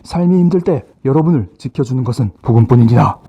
삶이 힘들 때 여러분을 지켜주는 것은 부금뿐입니다.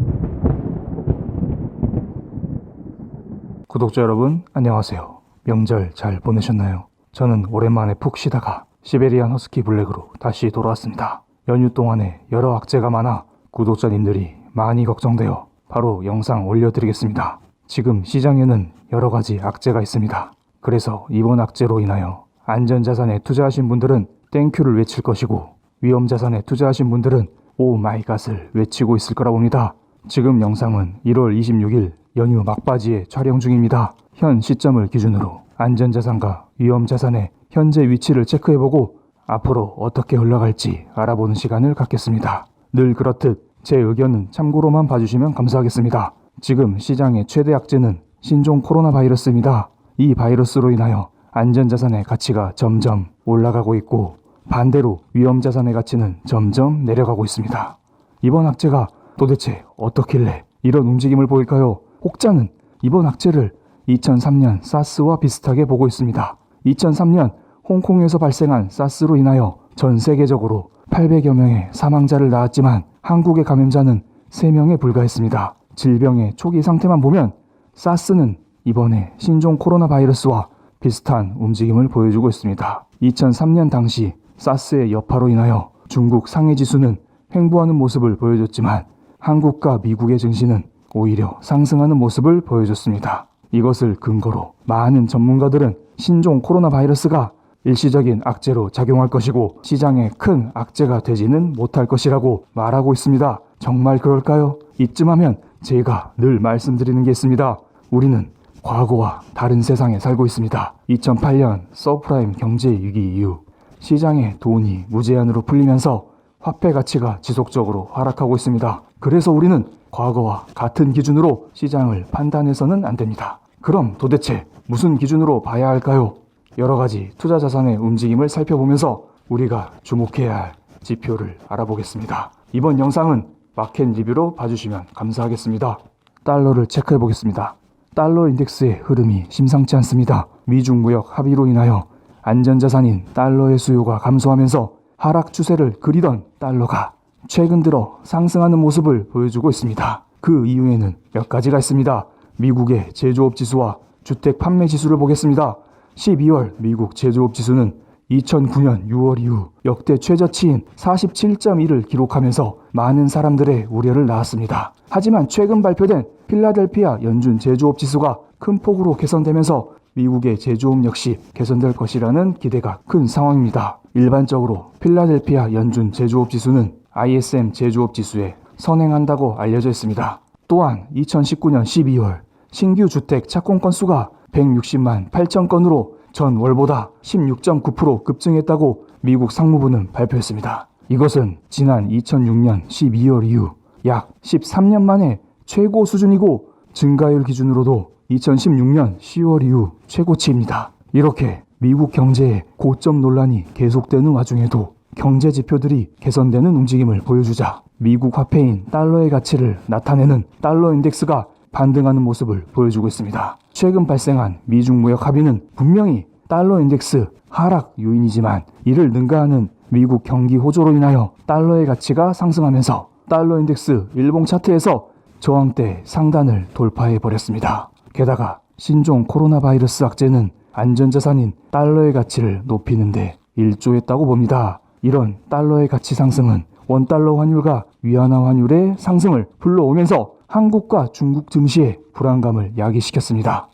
구독자 여러분, 안녕하세요. 명절 잘 보내셨나요? 저는 오랜만에 푹 쉬다가 시베리안 허스키 블랙으로 다시 돌아왔습니다. 연휴 동안에 여러 악재가 많아 구독자님들이 많이 걱정되어 바로 영상 올려드리겠습니다. 지금 시장에는 여러 가지 악재가 있습니다. 그래서 이번 악재로 인하여 안전자산에 투자하신 분들은 땡큐를 외칠 것이고, 위험자산에 투자하신 분들은 오 마이 갓을 외치고 있을 거라 봅니다. 지금 영상은 1월 26일 연휴 막바지에 촬영 중입니다. 현 시점을 기준으로 안전자산과 위험자산의 현재 위치를 체크해보고 앞으로 어떻게 흘러갈지 알아보는 시간을 갖겠습니다. 늘 그렇듯 제 의견은 참고로만 봐주시면 감사하겠습니다. 지금 시장의 최대 악재는 신종 코로나 바이러스입니다. 이 바이러스로 인하여 안전자산의 가치가 점점 올라가고 있고, 반대로 위험자산의 가치는 점점 내려가고 있습니다. 이번 악재가 도대체 어떻길래 이런 움직임을 보일까요? 혹자는 이번 악재를 2003년 사스와 비슷하게 보고 있습니다. 2003년 홍콩에서 발생한 사스로 인하여 전 세계적으로 800여 명의 사망자를 낳았지만 한국의 감염자는 3명에 불과했습니다. 질병의 초기 상태만 보면 사스는 이번에 신종 코로나 바이러스와 비슷한 움직임을 보여주고 있습니다. 2003년 당시 사스의 여파로 인하여 중국 상해 지수는 횡보하는 모습을 보여줬지만 한국과 미국의 증시는 오히려 상승하는 모습을 보여줬습니다. 이것을 근거로 많은 전문가들은 신종 코로나 바이러스가 일시적인 악재로 작용할 것이고 시장에 큰 악재가 되지는 못할 것이라고 말하고 있습니다. 정말 그럴까요? 이쯤 하면 제가 늘 말씀드리는 게 있습니다. 우리는 과거와 다른 세상에 살고 있습니다. 2008년 서프라임 경제 위기 이후 시장에 돈이 무제한으로 풀리면서 화폐 가치가 지속적으로 하락하고 있습니다. 그래서 우리는 과거와 같은 기준으로 시장을 판단해서는 안 됩니다. 그럼 도대체 무슨 기준으로 봐야 할까요? 여러 가지 투자 자산의 움직임을 살펴보면서 우리가 주목해야 할 지표를 알아보겠습니다. 이번 영상은 마켓 리뷰로 봐주시면 감사하겠습니다. 달러를 체크해 보겠습니다. 달러 인덱스의 흐름이 심상치 않습니다. 미중 무역 합의로 인하여 안전자산인 달러의 수요가 감소하면서 하락 추세를 그리던 달러가 최근 들어 상승하는 모습을 보여주고 있습니다. 그 이유에는 몇 가지가 있습니다. 미국의 제조업 지수와 주택 판매 지수를 보겠습니다. 12월 미국 제조업 지수는 2009년 6월 이후 역대 최저치인 47.1을 기록하면서 많은 사람들의 우려를 낳았습니다. 하지만 최근 발표된 필라델피아 연준 제조업 지수가 큰 폭으로 개선되면서 미국의 제조업 역시 개선될 것이라는 기대가 큰 상황입니다. 일반적으로 필라델피아 연준 제조업 지수는 ISM 제조업 지수에 선행한다고 알려져 있습니다. 또한 2019년 12월 신규 주택 착공 건수가 160만 8천 건으로 전월보다 16.9% 급증했다고 미국 상무부는 발표했습니다. 이것은 지난 2006년 12월 이후 약 13년 만에 최고 수준이고 증가율 기준으로도 2016년 10월 이후 최고치입니다. 이렇게 미국 경제의 고점 논란이 계속되는 와중에도 경제 지표들이 개선되는 움직임을 보여주자 미국 화폐인 달러의 가치를 나타내는 달러 인덱스가 반등하는 모습을 보여주고 있습니다. 최근 발생한 미중 무역 합의는 분명히 달러 인덱스 하락 요인이지만 이를 능가하는 미국 경기 호조로 인하여 달러의 가치가 상승하면서 달러 인덱스 일봉 차트에서 저항대 상단을 돌파해 버렸습니다. 게다가 신종 코로나 바이러스 악재는 안전자산인 달러의 가치를 높이는데 일조했다고 봅니다. 이런 달러의 가치 상승은 원달러 환율과 위안화 환율의 상승을 불러오면서 한국과 중국 증시의 불안감을 야기시켰습니다.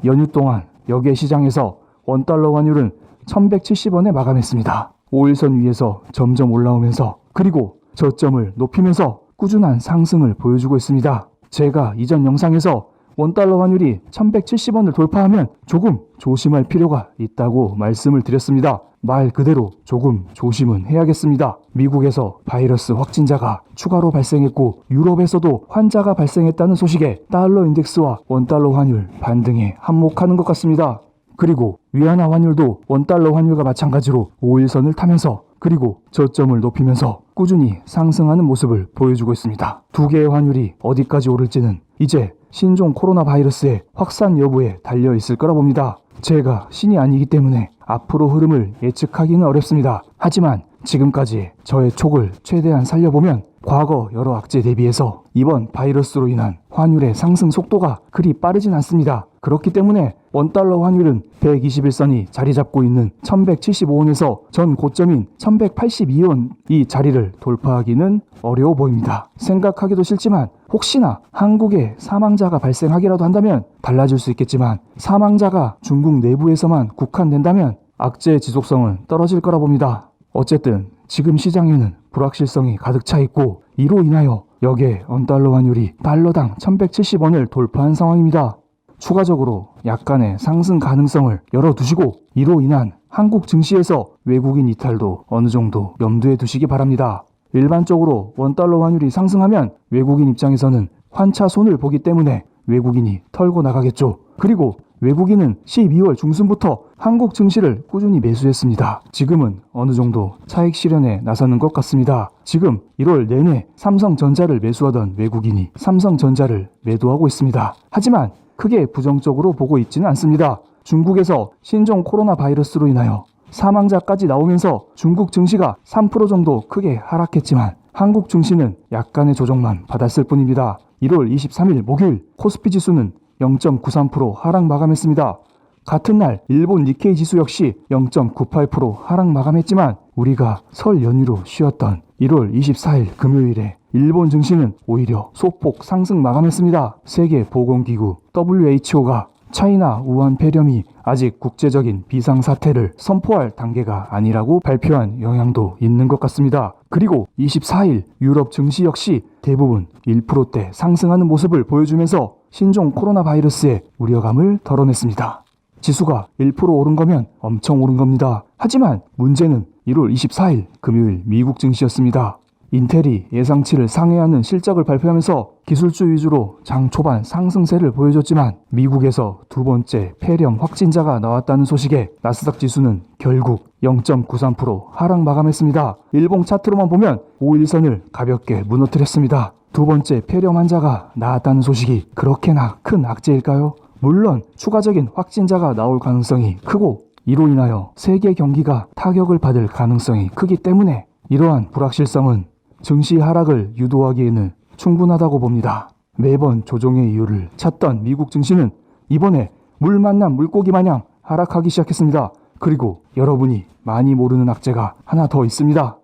연휴 동안 역외 시장에서 원달러 환율은 1170원에 마감했습니다. 5일선 위에서 점점 올라오면서 그리고 저점을 높이면서 꾸준한 상승을 보여주고 있습니다. 제가 이전 영상에서 원달러 환율이 1170원을 돌파하면 조금 조심할 필요가 있다고 말씀을 드렸습니다. 말 그대로 조금 조심은 해야겠습니다. 미국에서 바이러스 확진자가 추가로 발생했고 유럽에서도 환자가 발생했다는 소식에 달러 인덱스와 원달러 환율 반등에 한몫하는 것 같습니다. 그리고 위안화 환율도 원달러 환율과 마찬가지로 5일선을 타면서 그리고 저점을 높이면서 꾸준히 상승하는 모습을 보여주고 있습니다. 두 개의 환율이 어디까지 오를지는 이제 신종 코로나 바이러스의 확산 여부에 달려 있을 거라 봅니다. 제가 신이 아니기 때문에 앞으로 흐름을 예측하기는 어렵습니다. 하지만 지금까지 저의 촉을 최대한 살려보면 과거 여러 악재 대비해서 이번 바이러스로 인한 환율의 상승 속도가 그리 빠르진 않습니다. 그렇기 때문에 원달러 환율은 121선이 자리 잡고 있는 1175원에서 전 고점인 1182원 이 자리를 돌파하기는 어려워 보입니다. 생각하기도 싫지만 혹시나 한국에 사망자가 발생하기라도 한다면 달라질 수 있겠지만 사망자가 중국 내부에서만 국한된다면 악재의 지속성은 떨어질 거라 봅니다. 어쨌든 지금 시장에는 불확실성이 가득 차 있고 이로 인하여 역의 원달러 환율이 달러당 1170원을 돌파한 상황입니다. 추가적으로 약간의 상승 가능성을 열어두시고 이로 인한 한국 증시에서 외국인 이탈도 어느 정도 염두에 두시기 바랍니다. 일반적으로 원달러 환율이 상승하면 외국인 입장에서는 환차 손을 보기 때문에 외국인이 털고 나가겠죠. 그리고 외국인은 12월 중순부터 한국 증시를 꾸준히 매수했습니다. 지금은 어느 정도 차익 실현에 나서는 것 같습니다. 지금 1월 내내 삼성전자를 매수하던 외국인이 삼성전자를 매도하고 있습니다. 하지만 크게 부정적으로 보고 있지는 않습니다. 중국에서 신종 코로나 바이러스로 인하여 사망자까지 나오면서 중국 증시가 3% 정도 크게 하락했지만 한국 증시는 약간의 조정만 받았을 뿐입니다. 1월 23일 목요일 코스피 지수는 0.93% 하락 마감했습니다. 같은 날 일본 니케이 지수 역시 0.98% 하락 마감했지만 우리가 설 연휴로 쉬었던 1월 24일 금요일에 일본 증시는 오히려 소폭 상승 마감했습니다. 세계보건기구 WHO가 차이나 우한 폐렴이 아직 국제적인 비상사태를 선포할 단계가 아니라고 발표한 영향도 있는 것 같습니다. 그리고 24일 유럽 증시 역시 대부분 1%대 상승하는 모습을 보여주면서 신종 코로나 바이러스의 우려감을 덜어냈습니다. 지수가 1% 오른 거면 엄청 오른 겁니다. 하지만 문제는 1월 24일 금요일 미국 증시였습니다. 인텔이 예상치를 상회하는 실적을 발표하면서 기술주 위주로 장 초반 상승세를 보여줬지만 미국에서 두 번째 폐렴 확진자가 나왔다는 소식에 나스닥 지수는 결국 0.93% 하락 마감했습니다. 일봉 차트로만 보면 5일선을 가볍게 무너뜨렸습니다. 두 번째 폐렴 환자가 나왔다는 소식이 그렇게나 큰 악재일까요? 물론 추가적인 확진자가 나올 가능성이 크고 이로 인하여 세계 경기가 타격을 받을 가능성이 크기 때문에 이러한 불확실성은 증시 하락을 유도하기에는 충분하다고 봅니다. 매번 조정의 이유를 찾던 미국 증시는 이번에 물 만난 물고기 마냥 하락하기 시작했습니다. 그리고 여러분이 많이 모르는 악재가 하나 더 있습니다.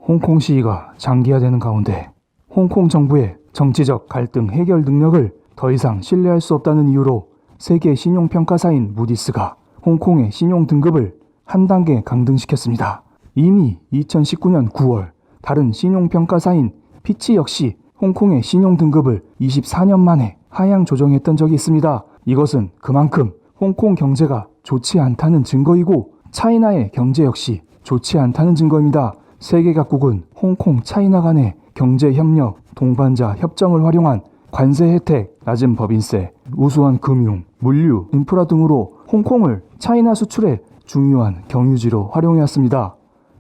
홍콩 시위가 장기화되는 가운데 홍콩 정부의 정치적 갈등 해결 능력을 더 이상 신뢰할 수 없다는 이유로 세계 신용평가사인 무디스가 홍콩의 신용 등급을 한 단계 강등시켰습니다. 이미 2019년 9월 다른 신용평가사인 피치 역시 홍콩의 신용 등급을 24년 만에 하향 조정했던 적이 있습니다. 이것은 그만큼 홍콩 경제가 좋지 않다는 증거이고 차이나의 경제 역시 좋지 않다는 증거입니다. 세계 각국은 홍콩, 차이나 간의 경제협력, 동반자 협정을 활용한 관세 혜택, 낮은 법인세, 우수한 금융, 물류, 인프라 등으로 홍콩을 차이나 수출의 중요한 경유지로 활용해왔습니다.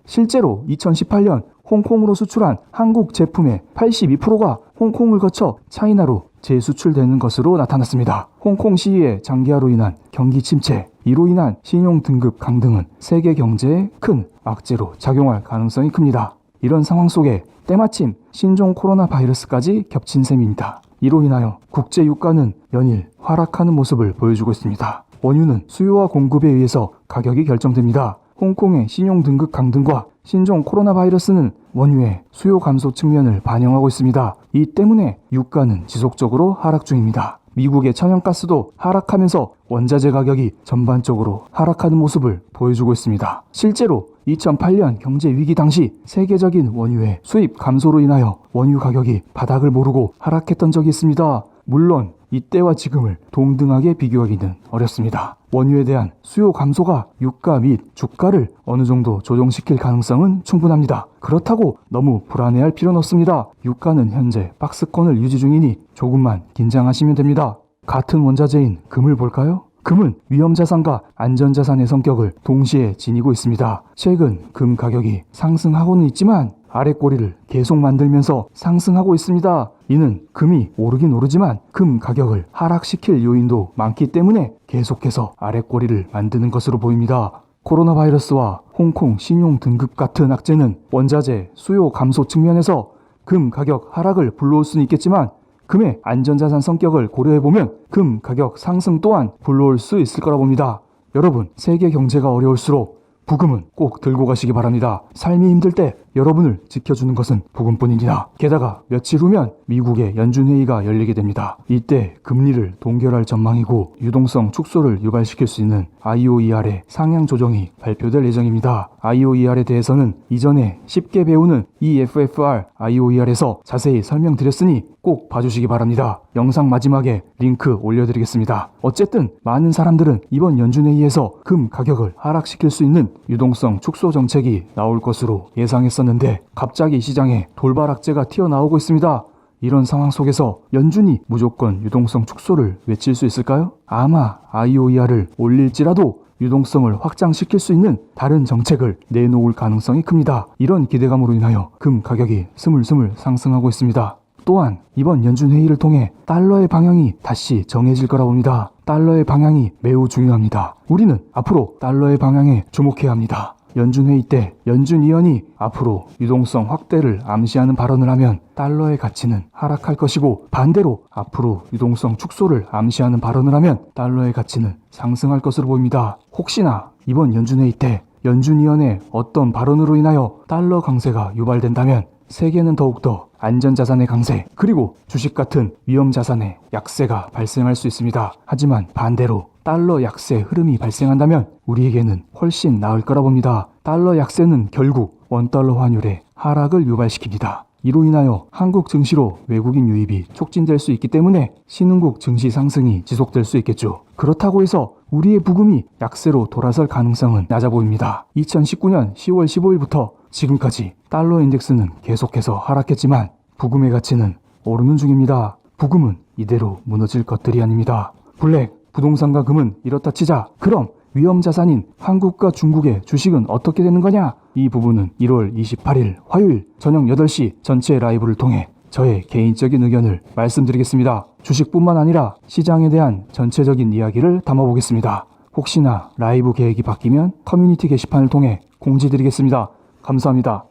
실제로 2018년 홍콩으로 수출한 한국 제품의 82%가 홍콩을 거쳐 차이나로 재수출되는 것으로 나타났습니다. 홍콩 시위의 장기화로 인한 경기 침체, 이로 인한 신용 등급 강등은 세계 경제에 큰 악재로 작용할 가능성이 큽니다. 이런 상황 속에 때마침 신종 코로나 바이러스까지 겹친 셈입니다. 이로 인하여 국제 유가는 연일 하락하는 모습을 보여주고 있습니다. 원유는 수요와 공급에 의해서 가격이 결정됩니다. 홍콩의 신용 등급 강등과 신종 코로나 바이러스는 원유의 수요 감소 측면을 반영하고 있습니다. 이 때문에 유가는 지속적으로 하락 중입니다. 미국의 천연가스도 하락하면서 원자재 가격이 전반적으로 하락하는 모습을 보여주고 있습니다. 실제로 2008년 경제 위기 당시 세계적인 원유의 수입 감소로 인하여 원유 가격이 바닥을 모르고 하락했던 적이 있습니다. 물론 이때와 지금을 동등하게 비교하기는 어렵습니다. 원유에 대한 수요 감소가 유가 및 주가를 어느 정도 조정시킬 가능성은 충분합니다. 그렇다고 너무 불안해할 필요는 없습니다. 유가는 현재 박스권을 유지 중이니 조금만 긴장하시면 됩니다. 같은 원자재인 금을 볼까요? 금은 위험자산과 안전자산의 성격을 동시에 지니고 있습니다. 최근 금 가격이 상승하고는 있지만 아랫꼬리를 계속 만들면서 상승하고 있습니다. 이는 금이 오르긴 오르지만 금 가격을 하락시킬 요인도 많기 때문에 계속해서 아랫꼬리를 만드는 것으로 보입니다. 코로나 바이러스와 홍콩 신용 등급 같은 악재는 원자재 수요 감소 측면에서 금 가격 하락을 불러올 수는 있겠지만 금의 안전자산 성격을 고려해보면 금 가격 상승 또한 불러올 수 있을 거라 봅니다. 여러분, 세계 경제가 어려울수록 부금은 꼭 들고 가시기 바랍니다. 삶이 힘들 때 여러분을 지켜주는 것은 부금뿐입니다. 게다가 며칠 후면 미국의 연준회의가 열리게 됩니다. 이때 금리를 동결할 전망이고 유동성 축소를 유발시킬 수 있는 IOER의 상향 조정이 발표될 예정입니다. IOER에 대해서는 이전에 쉽게 배우는 EFFR IOER에서 자세히 설명드렸으니 꼭 봐주시기 바랍니다. 영상 마지막에 링크 올려드리겠습니다. 어쨌든 많은 사람들은 이번 연준회의에서 금 가격을 하락시킬 수 있는 유동성 축소 정책이 나올 것으로 예상했었는데 갑자기 시장에 돌발 악재가 튀어나오고 있습니다. 이런 상황 속에서 연준이 무조건 유동성 축소를 외칠 수 있을까요? 아마 IOER을 올릴지라도 유동성을 확장시킬 수 있는 다른 정책을 내놓을 가능성이 큽니다. 이런 기대감으로 인하여 금 가격이 스물스물 상승하고 있습니다. 또한 이번 연준 회의를 통해 달러의 방향이 다시 정해질 거라 봅니다. 달러의 방향이 매우 중요합니다. 우리는 앞으로 달러의 방향에 주목해야 합니다. 연준 회의 때 연준 위원이 앞으로 유동성 확대를 암시하는 발언을 하면 달러의 가치는 하락할 것이고 반대로 앞으로 유동성 축소를 암시하는 발언을 하면 달러의 가치는 상승할 것으로 보입니다. 혹시나 이번 연준 회의 때 연준 위원의 어떤 발언으로 인하여 달러 강세가 유발된다면 세계는 더욱더 안전자산의 강세 그리고 주식 같은 위험자산의 약세가 발생할 수 있습니다. 하지만 반대로 달러 약세 흐름이 발생한다면 우리에게는 훨씬 나을 거라 봅니다. 달러 약세는 결국 원달러 환율의 하락을 유발시킵니다. 이로 인하여 한국 증시로 외국인 유입이 촉진될 수 있기 때문에 신흥국 증시 상승이 지속될 수 있겠죠. 그렇다고 해서 우리의 부금이 약세로 돌아설 가능성은 낮아 보입니다. 2019년 10월 15일부터 지금까지 달러 인덱스는 계속해서 하락했지만 부금의 가치는 오르는 중입니다. 부금은 이대로 무너질 것들이 아닙니다. 블랙, 부동산과 금은 이렇다 치자. 그럼 위험자산인 한국과 중국의 주식은 어떻게 되는 거냐? 이 부분은 1월 28일 화요일 저녁 8시 전체 라이브를 통해 저의 개인적인 의견을 말씀드리겠습니다. 주식뿐만 아니라 시장에 대한 전체적인 이야기를 담아보겠습니다. 혹시나 라이브 계획이 바뀌면 커뮤니티 게시판을 통해 공지드리겠습니다. 감사합니다.